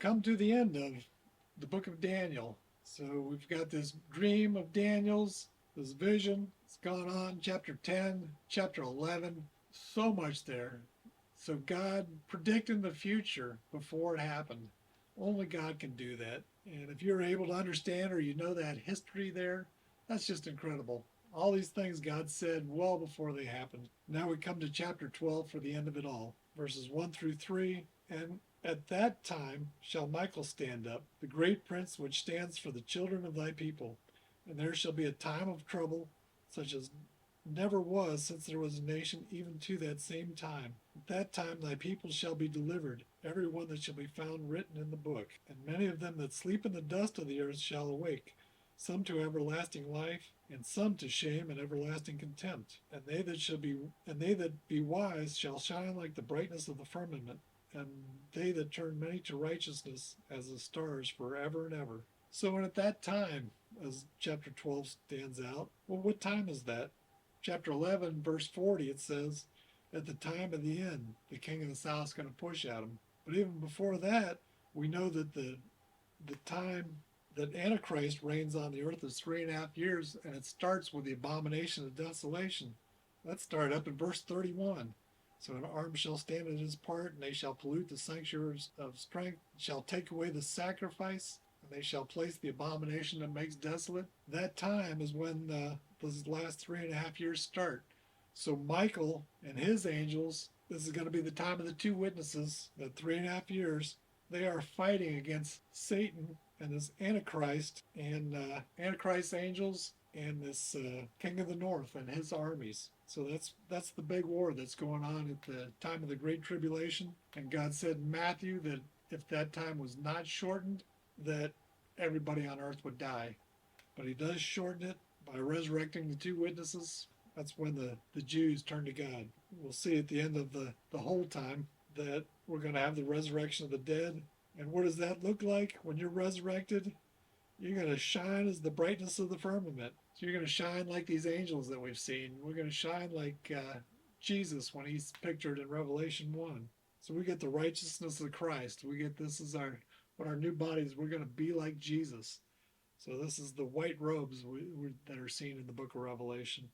come to the end of the book of Daniel. So we've got this dream of Daniel's, this vision. It's gone on, chapter 10, chapter 11, so much there. So God predicting the future before it happened. Only God can do that. And if you're able to understand or you know that history there, that's just incredible. All these things God said well before they happened. Now we come to chapter 12 for the end of it all, verses 1 through 3. And at that time shall Michael stand up, the great prince which stands for the children of thy people. And there shall be a time of trouble, such as never was since there was a nation, even to that same time. At that time thy people shall be delivered, every one that shall be found written in the book. And many of them that sleep in the dust of the earth shall awake, some to everlasting life, and some to shame and everlasting contempt. And they that be wise shall shine like the brightness of the firmament, and they that turn many to righteousness as the stars forever and ever. So at that time, as chapter 12 stands out, well, what time is that? Chapter 11, verse 40, it says, at the time of the end, the king of the south is going to push at him. But even before that, we know that the time that Antichrist reigns on the earth is 3.5 years, and it starts with the abomination of desolation. That started up in verse 31. So an arm shall stand in his part, and they shall pollute the sanctuaries of strength, shall take away the sacrifice, and they shall place the abomination that makes desolate. That time is when those last 3.5 years start. So Michael and his angels, this is going to be the time of the two witnesses, that 3.5 years, they are fighting against Satan and this Antichrist and Antichrist's angels and this King of the North and his armies. So that's the big war that's going on at the time of the Great Tribulation. And God said in Matthew that if that time was not shortened, that everybody on earth would die. But he does shorten it by resurrecting the two witnesses. That's when the Jews turn to God. We'll see at the end of the whole time that we're going to have the resurrection of the dead. And what does that look like when you're resurrected? You're going to shine as the brightness of the firmament. So you're going to shine like these angels that we've seen. We're going to shine like Jesus when he's pictured in Revelation 1. So we get the righteousness of Christ. We get this is what our new bodies, we're going to be like Jesus. So this is the white robes that are seen in the book of Revelation.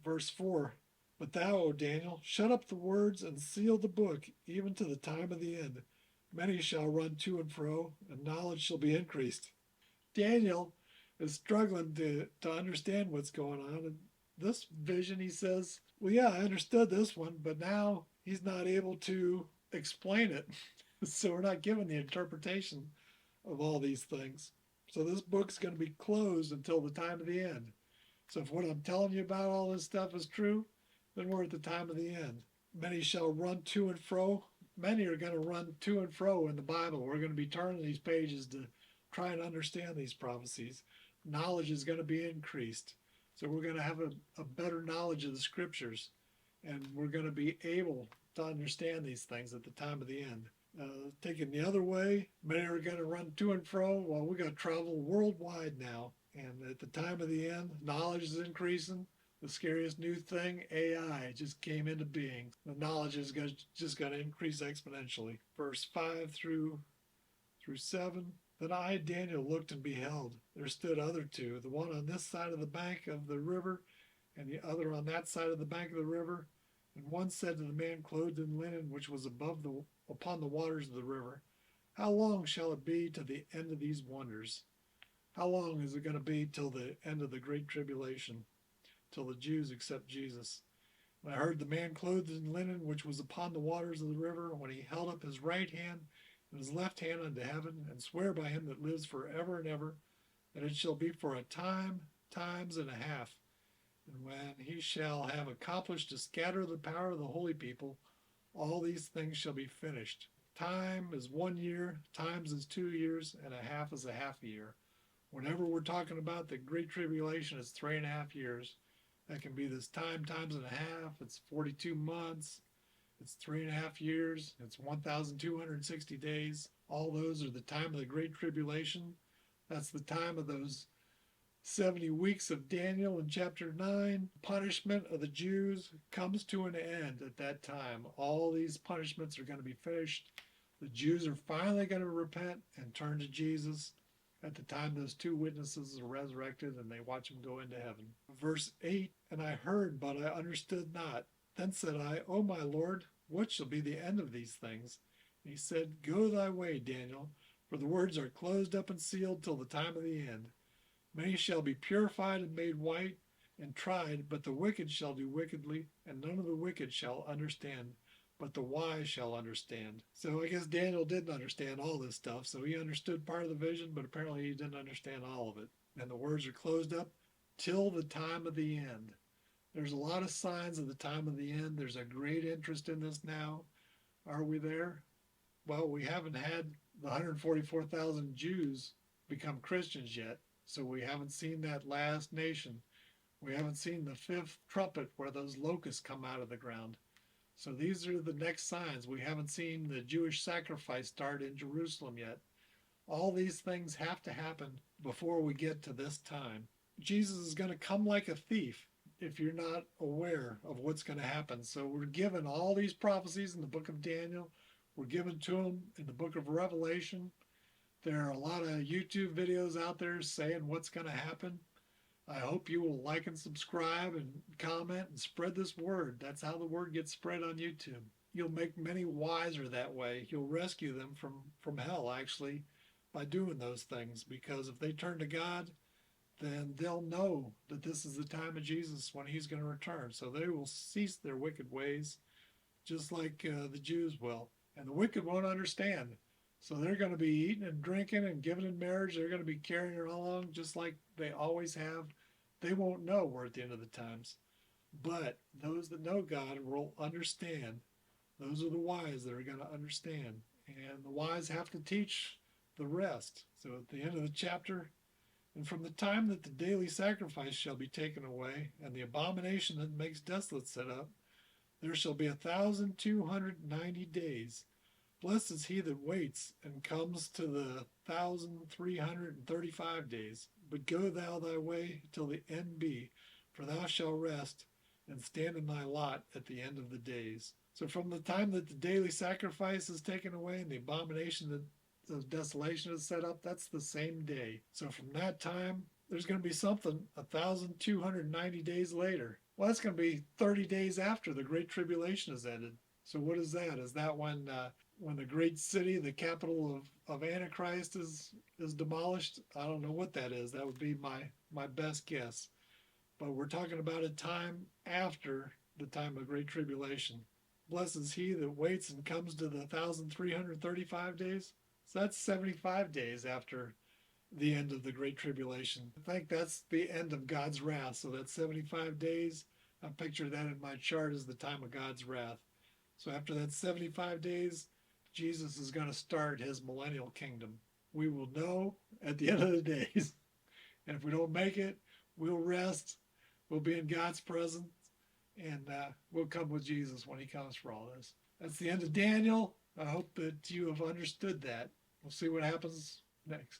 Verse 4, but thou, O Daniel, shut up the words and seal the book, even to the time of the end. Many shall run to and fro, and knowledge shall be increased. Daniel is struggling to understand what's going on. And this vision, he says, well, yeah, I understood this one, but now he's not able to explain it. So we're not given the interpretation of all these things. So this book's going to be closed until the time of the end. So if what I'm telling you about all this stuff is true, then we're at the time of the end. Many shall run to and fro. Many are going to run to and fro in the Bible. We're going to be turning these pages to try and understand these prophecies. Knowledge is going to be increased. So we're going to have a better knowledge of the scriptures. And we're going to be able to understand these things at the time of the end. Taken the other way, many are going to run to and fro. Well, we're going to travel worldwide now. And at the time of the end, knowledge is increasing. The scariest new thing, AI, just came into being. The knowledge is just going to increase exponentially. Verse 5 through 7. Then I, Daniel, looked and beheld. There stood other two, the one on this side of the bank of the river, and the other on that side of the bank of the river. And one said to the man clothed in linen, which was upon the waters of the river, how long shall it be to the end of these wonders? How long is it going to be till the end of the Great Tribulation, till the Jews accept Jesus? And I heard the man clothed in linen, which was upon the waters of the river, when he held up his right hand and his left hand unto heaven, and swear by him that lives forever and ever, that it shall be for a time, times and a half. And when he shall have accomplished to scatter the power of the holy people, all these things shall be finished. Time is 1 year, times is 2 years, and a half is a half a year. Whenever we're talking about the Great Tribulation, it's 3.5 years. That can be this time times and a half. It's 42 months. It's 3.5 years. It's 1,260 days. All those are the time of the Great Tribulation. That's the time of those 70 weeks of Daniel in chapter 9. Punishment of the Jews comes to an end at that time. All these punishments are going to be finished. The Jews are finally going to repent and turn to Jesus at the time those two witnesses are resurrected and they watch them go into heaven. Verse 8, and I heard, but I understood not. Then said I, O my Lord, what shall be the end of these things? And he said, Go thy way, Daniel, for the words are closed up and sealed till the time of the end. Many shall be purified and made white and tried, but the wicked shall do wickedly, and none of the wicked shall understand, but the wise shall understand. So I guess Daniel didn't understand all this stuff. So he understood part of the vision, but apparently he didn't understand all of it. And the words are closed up till the time of the end. There's a lot of signs of the time of the end. There's a great interest in this now. Are we there? Well, we haven't had the 144,000 Jews become Christians yet. So we haven't seen that last nation. We haven't seen the fifth trumpet where those locusts come out of the ground. So these are the next signs. We haven't seen the Jewish sacrifice start in Jerusalem yet. All these things have to happen before we get to this time. Jesus is going to come like a thief if you're not aware of what's going to happen. So we're given all these prophecies in the book of Daniel. We're given to them in the book of Revelation. There are a lot of YouTube videos out there saying what's going to happen. I hope you will like and subscribe and comment and spread this word. That's how the word gets spread on YouTube. You'll make many wiser that way. You'll rescue them from hell, actually, by doing those things. Because if they turn to God, then they'll know that this is the time of Jesus when he's going to return. So they will cease their wicked ways, just like the Jews will. And the wicked won't understand. So they're going to be eating and drinking and giving in marriage. They're going to be carrying it along just like they always have. They won't know we're at the end of the times. But those that know God will understand. Those are the wise that are going to understand. And the wise have to teach the rest. So at the end of the chapter, and from the time that the daily sacrifice shall be taken away, and the abomination that makes desolate set up, there shall be 1,290 days. Blessed is he that waits and comes to the 1,335 days. But go thou thy way till the end be, for thou shalt rest and stand in thy lot at the end of the days. So from the time that the daily sacrifice is taken away and the abomination that the desolation is set up, that's the same day. So from that time, there's going to be something 1,290 days later. Well, that's going to be 30 days after the Great Tribulation has ended. So what is that? Is that when the great city, the capital of Antichrist, is demolished? I don't know what that is. That would be my best guess. But we're talking about a time after the time of Great Tribulation. Blessed is he that waits and comes to the 1,335 days. So that's 75 days after the end of the Great Tribulation. I think that's the end of God's wrath. So that's 75 days. I picture that in my chart as the time of God's wrath. So after that 75 days, Jesus is going to start his millennial kingdom. We will know at the end of the days. And if we don't make it, we'll rest. We'll be in God's presence. And we'll come with Jesus when he comes for all this. That's the end of Daniel. I hope that you have understood that. We'll see what happens next.